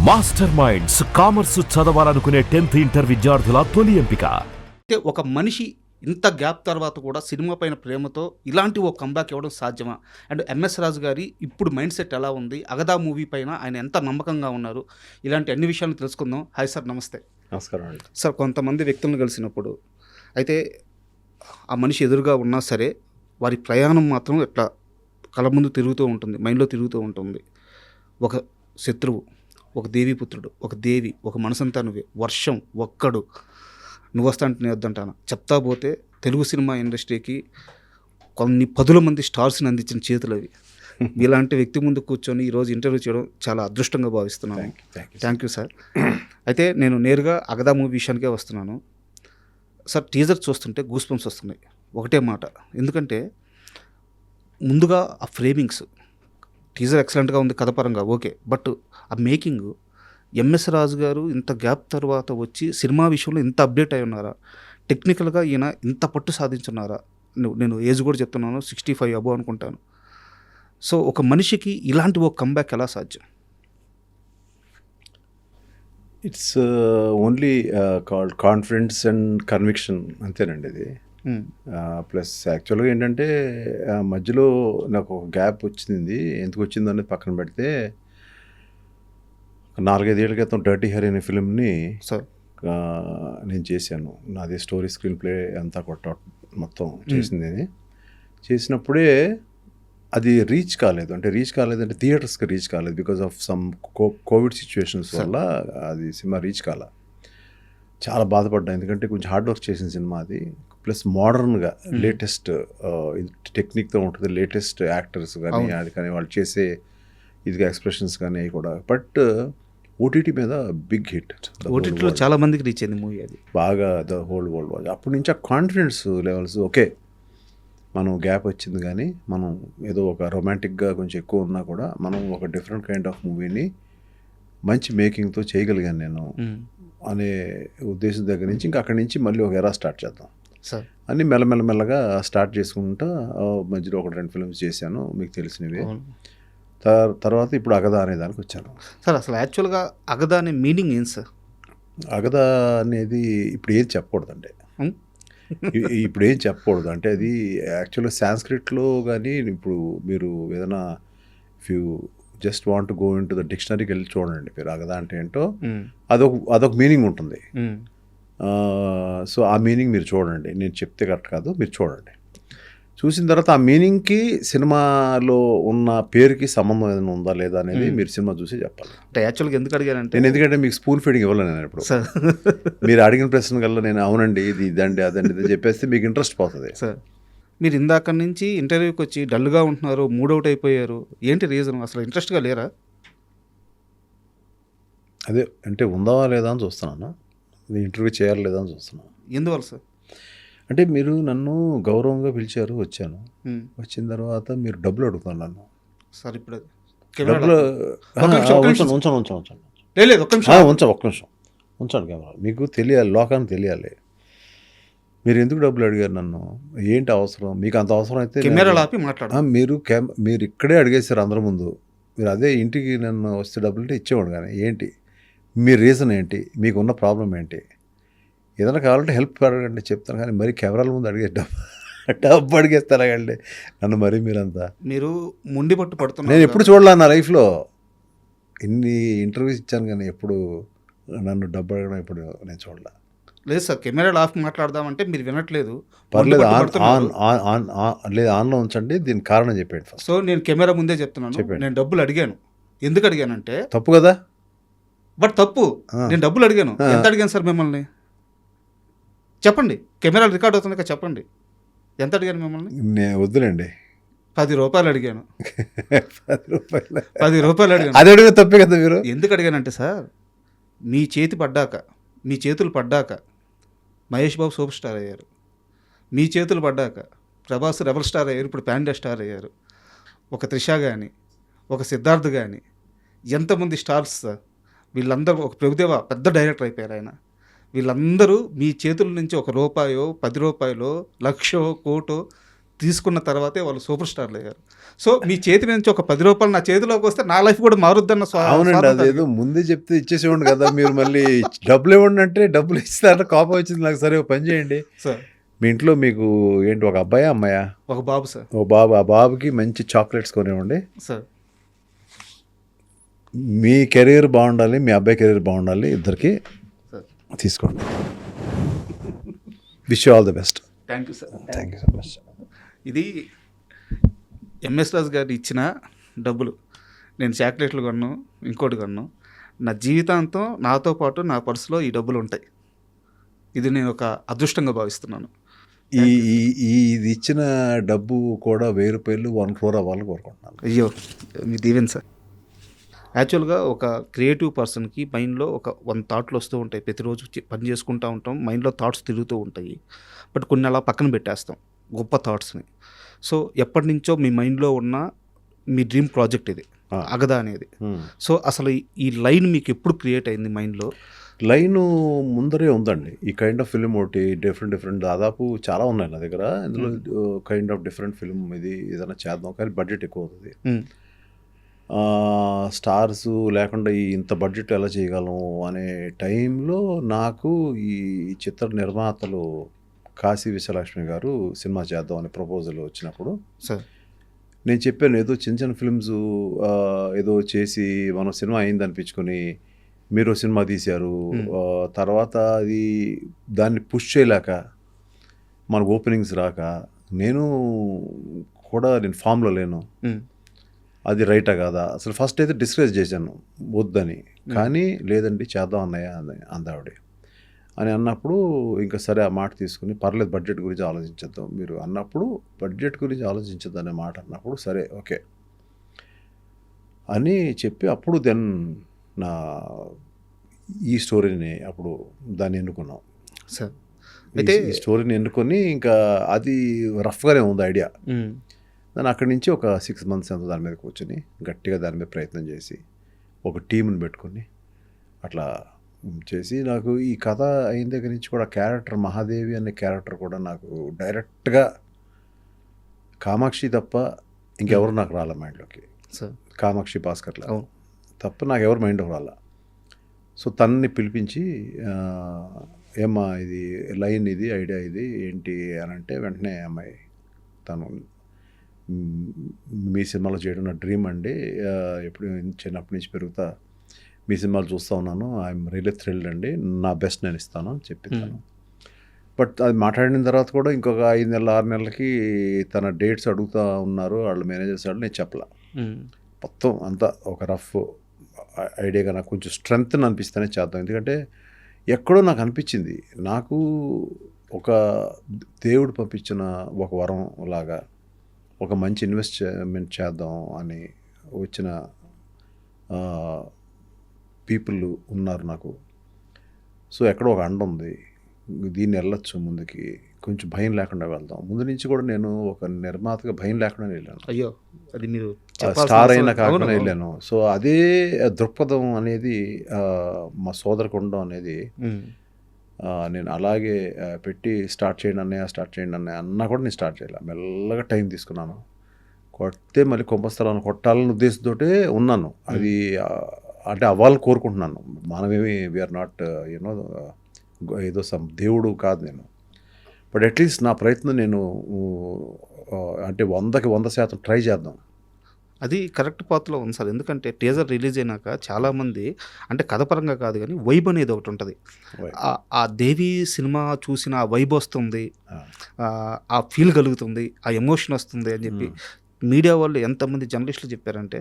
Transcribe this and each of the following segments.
Master minds commerce చదవాలనుకునే 10th inter విద్యార్థుల తొలి ఎంపిక. అంటే ఒక మనిషి ఇంత గ్యాప్ తర్వాత కూడా సినిమా పైన ప్రేమతో ఇలాంటి ఓ కంబ్యాక్ ఇవ్వడం సాధ్యమా? అండ్ ఎంఎస్ రాజు గారి ఇప్పుడు మైండ్ సెట్ ఎలా ఉంది? అగదా మూవీ పైన ఆయన ఎంత నమ్మకంగా ఉన్నారు? ఇలాంటి అన్ని విషయాలను తెలుసుకుందాం. హాయ్ సార్, నమస్తే. నమస్కారం అండి. సార్, కొంతమంది వ్యక్తులను కలిసినప్పుడు అయితే ఆ మనిషి ఎదురుగా ఉన్నా సరే వారి ప్రయాణం మాత్రం ఎట్లా కళ్ళ ముందు తిరుగుతూ ఉంటుంది, మైండ్లో తిరుగుతూ ఉంటుంది. ఒక శత్రువు, ఒక దేవీపుత్రుడు, ఒక దేవి, ఒక మనసంతా నువ్వే, వర్షం, ఒక్కడు, నువ్వు వస్తా అంటే నేను వద్దంటాను, చెప్తా పోతే తెలుగు సినిమా ఇండస్ట్రీకి కొన్ని పదుల మంది స్టార్స్ని అందించిన చేతులు అవి. ఇలాంటి వ్యక్తి ముందు కూర్చొని ఈరోజు ఇంటర్వ్యూ చేయడం చాలా అదృష్టంగా భావిస్తున్నాను. Thank you sir. అయితే నేను నేరుగా అగదా మూవీ విషయానికే వస్తున్నాను. సార్, టీజర్ చూస్తుంటే గూస్ బంప్స్ వస్తున్నాయి. ఒకటే మాట, ఎందుకంటే ముందుగా ఆ ఫ్రేమింగ్స్, టీజర్ ఎక్సలెంట్గా ఉంది కథపరంగా, ఓకే. బట్ ఆ మేకింగ్, ఎంఎస్ రాజు గారు ఇంత గ్యాప్ తర్వాత వచ్చి సినిమా విషయంలో ఇంత అప్డేట్ అయి ఉన్నారా? టెక్నికల్గా ఈయన ఇంత పట్టు సాధించున్నారా? నేను ఏజ్ కూడా చెప్తున్నాను, 65 అబో అనుకుంటాను. సో ఒక మనిషికి ఇలాంటి ఒక కంబ్యాక్ ఎలా సాధ్యం? It's only called confidence and conviction, అంతేనండి ఇది. ప్లస్ యాక్చువల్గా ఏంటంటే మధ్యలో నాకు ఒక గ్యాప్ వచ్చింది. ఎందుకు వచ్చిందో అనేది పక్కన పెడితే 4-5 ఏళ్ళ క్రితం డర్టీ హరి అనే ఫిల్మ్ని నేను చేశాను. నాది స్టోరీ, స్క్రీన్ ప్లే అంతా మొత్తం చేసింది. చేసినప్పుడే అది రీచ్ కాలేదంటే థియేటర్స్కి రీచ్ కాలేదు. Because of some Covid situations వల్ల అది సినిమా రీచ్ కాల. చాలా బాధపడ్డా, ఎందుకంటే కొంచెం హార్డ్ వర్క్ చేసిన సినిమా అది. ప్లస్ మోడర్న్గా లేటెస్ట్ టెక్నిక్తో ఉంటుంది, లేటెస్ట్ యాక్టర్స్ కానీ అది కానీ వాళ్ళు చేసే ఇదిగా ఎక్స్ప్రెషన్స్ కానీ అవి కూడా. బట్ ఓటీటీ మీద బిగ్ హిట్, ఓటీటీలో చాలా మందికి రీచ్ అయింది మూవీ. అది బాగా ద హోల్ వరల్డ్ వాచ్. అప్పటి నుంచి ఆ కాన్ఫిడెన్స్ లెవెల్స్, ఓకే మనం గ్యాప్ వచ్చింది కానీ మనం ఏదో ఒక రొమాంటిక్గా కొంచెం ఎక్కువ ఉన్నా కూడా మనం ఒక డిఫరెంట్ కైండ్ ఆఫ్ మూవీని మంచి మేకింగ్తో చేయగలిగాను నేను అనే ఉద్దేశం దగ్గర నుంచి ఇంకా అక్కడి నుంచి మళ్ళీ ఒక ఎరా స్టార్ట్ చేద్దాం అని మెల్లమెల్లగా స్టార్ట్ చేసుకుంటా మధ్యలో 1-2 ఫిల్మ్స్ చేశాను, మీకు తెలిసినవి. తర్వాత ఇప్పుడు అగదా అనే దానికి వచ్చాను. సార్, అసలు యాక్చువల్గా అగదా అనే మీనింగ్ ఏం సార్? అగదా అనేది ఇప్పుడు ఏం చెప్పకూడదండి. ఇప్పుడు ఏం చెప్పకూడదు అంటే అది యాక్చువల్గా సాంస్క్రిట్లో కానీ ఇప్పుడు మీరు ఏదైనా if you just want go into the డిక్షనరీకి వెళ్ళి చూడండి మీరు అగదా అంటే ఏంటో. అదొక మీనింగ్ ఉంటుంది. సో ఆ మీనింగ్ మీరు చూడండి, నేను చెప్తే కరెక్ట్ కాదు, మీరు చూడండి. చూసిన తర్వాత ఆ మీనింగ్కి సినిమాలో ఉన్న పేరుకి సంబంధం ఏదైనా ఉందా లేదా అనేది మీరు సినిమా చూసి చెప్పాలి. అంటే యాక్చువల్గా ఎందుకు అడిగానంటే, నేను ఎందుకంటే మీకు స్పూన్ ఫీడింగ్ ఇవ్వలేను నేను ఇప్పుడు. మీరు అడిగిన ప్రశ్న కల్లా నేను అవునండి ఇది ఇదండి అదండి ఇది చెప్పేస్తే మీకు ఇంట్రెస్ట్ పోతుంది. సార్, మీరు ఇందాక నుంచి ఇంటర్వ్యూకి వచ్చి డల్గా ఉంటున్నారు, మూడౌట్ అయిపోయారు, ఏంటి రీజన్? అసలు ఇంట్రెస్ట్గా లేరా? అదే అంటే ఉందా లేదా అని చూస్తున్నాను, ఇంటర్వ్యూ చేయాలి లేదా అని చూస్తున్నాను. ఎందువల్ల సార్? అంటే మీరు నన్ను గౌరవంగా పిలిచారు, వచ్చాను. వచ్చిన తర్వాత మీరు డబ్బులు అడుగుతాను నన్ను. సార్, ఇప్పుడు డబ్బులు ఉంచండి కెమెరా, మీకు తెలియాలి, లోకానికి తెలియాలి. మీరు ఎందుకు డబ్బులు అడిగారు నన్ను, ఏంటి అవసరం మీకు? అంత అవసరం అయితే మీరు ఇక్కడే అడిగేశారు అందరి ముందు. మీరు అదే ఇంటికి నన్ను వస్తే డబ్బులు అంటే ఇచ్చేవాడు, కానీ ఏంటి మీ రీజన్ ఏంటి, మీకున్న ప్రాబ్లం ఏంటి? ఏదైనా కావాలంటే హెల్ప్ అడగండి, చెప్తాను. కానీ మరి కెమెరాల ముందు అడిగే డబ్బు అడిగేస్తారండి నన్ను. మరి మీరు ముండి పట్టు పడుతున్నారు. నేను ఎప్పుడు చూడలే నా లైఫ్లో, ఇన్ని ఇంటర్వ్యూస్ ఇచ్చాను కానీ ఎప్పుడు నన్ను డబ్బు అడగడం ఎప్పుడు నేను చూడలే. లేదు సార్, కెమెరాలు ఆఫ్ మాట్లాడదామంటే మీరు వినట్లేదు. పర్లేదు, లేదు ఆన్లో ఉంచండి, దీనికి కారణం చెప్పండి ఫస్ట్. సో నేను కెమెరా ముందే చెప్తున్నాను, నేను డబ్బులు అడిగాను. ఎందుకు అడిగానంటే తప్పు కదా. బట్ తప్పు, నేను డబ్బులు అడిగాను. ఎంత అడిగాను సార్ మిమ్మల్ని? చెప్పండి, కెమెరాలు రికార్డ్ అవుతుంది కదా, చెప్పండి ఎంత అడిగాను మిమ్మల్ని? నేను వద్దులేండి, 10 రూపాయలు అడిగాను. 10 రూపాయలు అడిగాను. అది అడిగిన తప్పే కదా. మీరు ఎందుకు అడిగానంటే సార్, మీ చేతులు పడ్డాక మహేష్ బాబు సూపర్ స్టార్ అయ్యారు, మీ చేతులు పడ్డాక ప్రభాస్ రెబల్ స్టార్ అయ్యారు, ఇప్పుడు పాండ్యా స్టార్ అయ్యారు. ఒక త్రిష కానీ, ఒక సిద్ధార్థ్ కానీ, ఎంతమంది స్టార్స్ సార్ వీళ్ళందరూ. ఒక ప్రభుదేవ పెద్ద డైరెక్టర్ అయిపోయారు ఆయన. వీళ్ళందరూ మీ చేతుల నుంచి 1 రూపాయో 10 రూపాయలో 1,00,000 కోటో తీసుకున్న తర్వాతే వాళ్ళు సూపర్ స్టార్లు అయ్యారు. సో మీ చేతి నుంచి ఒక 10 రూపాయలు నా చేతిలోకి వస్తే నా లైఫ్ కూడా మారుద్దన్న అవునండి, అదేదో ముందే చెప్తే ఇచ్చేసేవాడు కదా, మీరు మళ్ళీ డబ్బులు ఇవ్వండి అంటే డబ్బులు ఇస్తారంటే కోపం వచ్చింది నాకు. సరే ఒక పని చేయండి, సార్. మీ ఇంట్లో మీకు ఏంటి ఒక అబ్బాయా అమ్మాయా? ఒక బాబు సార్. ఓ బాబు, ఆ బాబుకి మంచి చాక్లెట్స్ కొనివ్వండి సార్. మీ కెరీర్ బాగుండాలి, మీ అబ్బాయి కెరీర్ బాగుండాలి, ఇద్దరికి సార్. తీసుకోండి. Wish you all the best. Thank you sir. Thank you so much. ఇది ఎంఎస్ రాజు గారు ఇచ్చిన డబ్బులు. నేను చాక్లెట్లు కొన్నాను, ఇంకోటి కొన్నాను. నా జీవితాంతం నాతో పాటు నా పర్సులో ఈ డబ్బులు ఉంటాయి. ఇది నేను ఒక అదృష్టంగా భావిస్తున్నాను. ఇది ఇచ్చిన డబ్బు కూడా 1000 రూపాయలు 1 crore అవ్వాలని కోరుకుంటున్నాను. అయ్యో మీ దీవెన్ సార్. యాక్చువల్గా ఒక క్రియేటివ్ పర్సన్కి మైండ్లో ఒక 100 థాట్లు వస్తూ ఉంటాయి. ప్రతిరోజు పని చేసుకుంటూ ఉంటాం, మైండ్లో థాట్స్ తిరుగుతూ ఉంటాయి. బట్ కొన్ని అలా పక్కన పెట్టేస్తాం గొప్ప థాట్స్ని. సో ఎప్పటి నుంచో మీ మైండ్లో ఉన్న మీ డ్రీమ్ ప్రాజెక్ట్ ఇది అగదా అనేది. సో అసలు ఈ లైన్ మీకు ఎప్పుడు క్రియేట్ అయింది మైండ్లో? లైను ముందరే ఉందండి. ఈ కైండ్ ఆఫ్ ఫిలిం ఒకటి డిఫరెంట్ దాదాపు చాలా ఉన్నాయి నా దగ్గర. ఇందులో కైండ్ ఆఫ్ డిఫరెంట్ ఫిలిం ఇది ఏదైనా చేద్దాం, కానీ బడ్జెట్ ఎక్కువ అవుతుంది. స్టార్స్ లేకుండా ఇంత బడ్జెట్ ఎలా చేయగలం అనే టైంలో నాకు ఈ చిత్ర నిర్మాతలు కాశీ విశ్వలక్ష్మి గారు సినిమా చేద్దాం అనే ప్రపోజల్ వచ్చినప్పుడు సార్ నేను చెప్పాను, ఏదో చిన్న ఫిల్మ్స్ ఏదో చేసి మనం సినిమా అయింది అనిపించుకొని మీరు సినిమా తీశారు, తర్వాత అది దాన్ని పుష్ చేయలేక మనకు ఓపెనింగ్స్ రాక నేను ఫామ్లో లేను. అది రైటా కాదా అసలు ఫస్ట్ అయితే డిస్కరేజ్ చేశాను వద్దని. కానీ లేదండి చేద్దాం అన్నయ్య అందావిడే అని అన్నప్పుడు ఇంకా సరే ఆ మాట తీసుకుని పర్లేదు బడ్జెట్ గురించి ఆలోచించేద్దాం మీరు అన్నప్పుడు, బడ్జెట్ గురించి ఆలోచించద్దు అనే మాట అన్నప్పుడు సరే ఓకే అని చెప్పి అప్పుడు దెన్ నా ఈ స్టోరీని అప్పుడు దాన్ని ఎన్నుకున్నాం సార్. అయితే ఈ స్టోరీని ఎన్నుకొని ఇంకా అది రఫ్గానే ఉంది ఐడియా. దాన్ని అక్కడి నుంచి ఒక 6 months అంతా దాని మీద కూర్చొని గట్టిగా దాని మీద ప్రయత్నం చేసి ఒక టీంని పెట్టుకొని అట్లా చేసి నాకు ఈ కథ అయిన దగ్గర నుంచి కూడా క్యారెక్టర్ మహాదేవి అనే క్యారెక్టర్ కూడా నాకు డైరెక్ట్గా కామాక్షి తప్ప ఇంకెవరు నాకు రాలే మైండ్లోకి. కామాక్షి భాస్కర్లా తప్ప నాకు ఎవరు మైండ్లోకి రాలా. సో తనని పిలిపించి ఏమ్మా ఇది లైన్ ఇది ఐడియా ఇది ఏంటి అని అంటే వెంటనే అమ్మాయి తను మీ సినిమాలో చేయడం నా డ్రీమ్ అండి, ఎప్పుడు చిన్నప్పటి నుంచి పెరుగుతా మీ సినిమాలు చూస్తూ ఉన్నాను, ఐఎమ్ రియల్లీ థ్రిల్డ్ అండి, నా బెస్ట్ నేను ఇస్తాను అని చెప్పింది. బట్ అది మాట్లాడిన తర్వాత కూడా ఇంకొక 5 నెలలు 6 నెలలకి తన డేట్స్ అడుగుతూ ఉన్నారు వాళ్ళ మేనేజర్స్ వాళ్ళు. నేను చెప్పలా, మొత్తం అంతా ఒక రఫ్ ఐడియాగా నాకు కొంచెం స్ట్రెంగ్త్ అనిపిస్తేనే చేద్దాం. ఎందుకంటే ఎక్కడో నాకు అనిపించింది నాకు ఒక దేవుడు పంపించిన ఒక వరం లాగా ఒక మంచి ఇన్వెస్ట్మెంట్ చేద్దాం అని వచ్చిన పీపుల్ ఉన్నారు నాకు. సో ఎక్కడో ఒక అండ ఉంది, దీన్ని వెళ్ళొచ్చు ముందుకి, కొంచెం భయం లేకుండా వెళ్దాం. ముందు నుంచి కూడా నేను ఒక నిర్మాతగా భయం లేకుండా వెళ్ళాను. అయ్యో అది మీరు స్టార్ అయినా కాకుండా వెళ్ళాను. సో అదే దృక్పథం అనేది మా సోదరికి ఉండడం అనేది నేను అలాగే పెట్టి స్టార్ట్ చేయండి అన్నయ్య అన్నా కూడా నేను స్టార్ట్ చేయలే. మెల్లగా టైం తీసుకున్నాను. కొడితే మళ్ళీ కుంభస్థలాన్ని కొట్టాలనే ఉద్దేశంతో ఉన్నాను. అది అంటే అవ్వాలని కోరుకుంటున్నాను. మనమేమి వీఆర్ నాట్ యూనో ఏదో దేవుడు కాదు నేను. బట్ అట్లీస్ట్ నా ప్రయత్నం నేను అంటే 100కి 100% ట్రై చేద్దాం. అది కరెక్ట్ పాత్రలో ఉంది సార్. ఎందుకంటే టీజర్ రిలీజ్ అయినాక చాలామంది అంటే కథపరంగా కాదు కానీ వైబ్ అనేది ఒకటి ఉంటుంది. ఆ దేవి సినిమా చూసిన ఆ వైబ్ వస్తుంది, ఆ ఫీల్ కలుగుతుంది, ఆ ఎమోషన్ వస్తుంది అని చెప్పి మీడియా వాళ్ళు ఎంతమంది జర్నలిస్టులు చెప్పారంటే,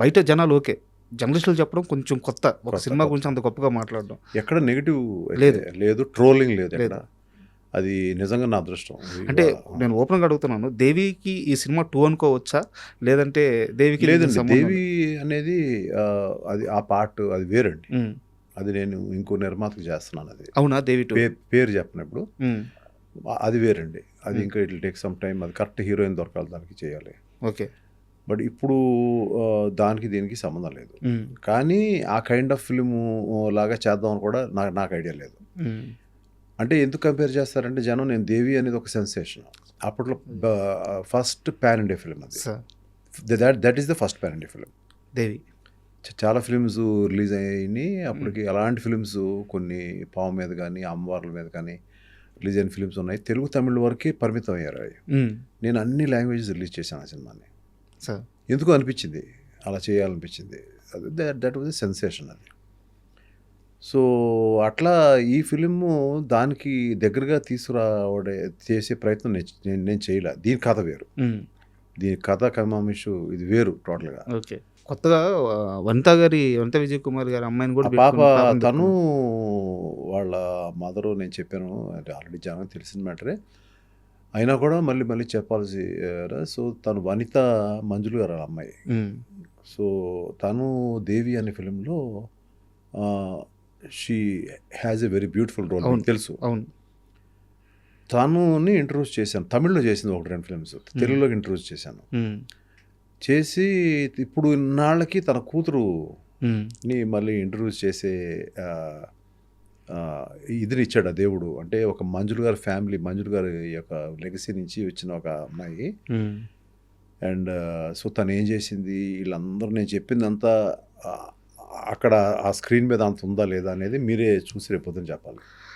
బయట జనాలు ఓకే, జర్నలిస్టులు చెప్పడం కొంచెం కొత్త, ఒక సినిమా గురించి అంత గొప్పగా మాట్లాడడం, ఎక్కడ నెగిటివ్ లేదు, ట్రోలింగ్ లేదు. అది నిజంగా నా అదృష్టం. అంటే నేను ఓపెన్గా అడుగుతున్నాను, దేవికి ఈ సినిమా 2 అనుకోవచ్చా, లేదంటే దేవికి లేదండి. దేవి అనేది అది ఆ పార్ట్ అది వేరండి. అది నేను ఇంకో నిర్మాతకు చేస్తున్నాను. అది అవునా? దేవి పేరు చెప్పినప్పుడు అది వేరండి. అది ఇంకా it will take some time. అది కరెక్ట్ హీరోయిన్ దొరకాలి, దానికి చేయాలి. ఓకే. బట్ ఇప్పుడు దానికి దీనికి సంబంధం లేదు. కానీ ఆ కైండ్ ఆఫ్ ఫిలిం లాగా చేద్దామని కూడా నాకు ఐడియా లేదు. అంటే ఎందుకు కంపేర్ చేస్తారంటే జనం, నేను దేవి అనేది ఒక సెన్సేషన్ అప్పట్లో. ఫస్ట్ పాన్ ఇండియా ఫిలిం అది. Sir that is the first pan India film. Devi చాలా ఫిలిమ్స్ రిలీజ్ అయ్యాయి అప్పటికి. అలాంటి ఫిలిమ్స్ కొన్ని పాము మీద కానీ అమ్మవార్ల మీద కానీ రిలీజ్ అయిన ఫిలిమ్స్ ఉన్నాయి. తెలుగు తమిళ వరకే పరిమితం అయ్యారు అవి. నేను అన్ని లాంగ్వేజెస్ రిలీజ్ చేశాను ఆ సినిమాని. సార్ ఎందుకు అనిపించింది, అలా చేయాలనిపించింది. అది దట్ వాజ్ ఎ సెన్సేషన్ అది. సో అట్లా ఈ ఫిలిము దానికి దగ్గరగా తీసుకురావడే చేసే ప్రయత్నం నేను చేయలే. దీని కథ వేరు, దీని కథ కమామిషు ఇది వేరు టోటల్గా. ఓకే. కొత్తగా వనిత విజయ్ కుమార్ గారి అమ్మాయిని కూడా పాప పెట్టుకుని తను వాళ్ళ మదరు, నేను చెప్పాను అది ఆల్రెడీ జనం తెలిసిన మ్యాటరే అయినా కూడా మళ్ళీ మళ్ళీ చెప్పాల్సి. సో తను వనిత మంజులు గారు వాళ్ళ అమ్మాయి. సో తను దేవి అనే ఫిలింలో she has a very beautiful role, అవును. తెలుసు. అవును. తనుని ఇంట్రడ్యూస్ చేశాను. తమిళ్లో చేసింది 1-2 ఫిల్మ్స్, తెలుగులోకి ఇంట్రడ్యూస్ చేశాను. చేసి ఇప్పుడు ఇన్నాళ్ళకి తన కూతురుని మళ్ళీ ఇంట్రడ్యూస్ చేసే ఇదిని ఇచ్చాడు ఆ దేవుడు. అంటే ఒక మంజులు గారి ఫ్యామిలీ, మంజులు గారి యొక్క లెగసీ నుంచి వచ్చిన ఒక అమ్మాయి. అండ్ సో తను ఏం చేసింది, వీళ్ళందరూ నేను చెప్పిందంతా అక్కడ ఆ స్క్రీన్ మీద అంత ఉందా లేదా అనేది మీరే చూసి రేపు పొద్దున చెప్పాలి.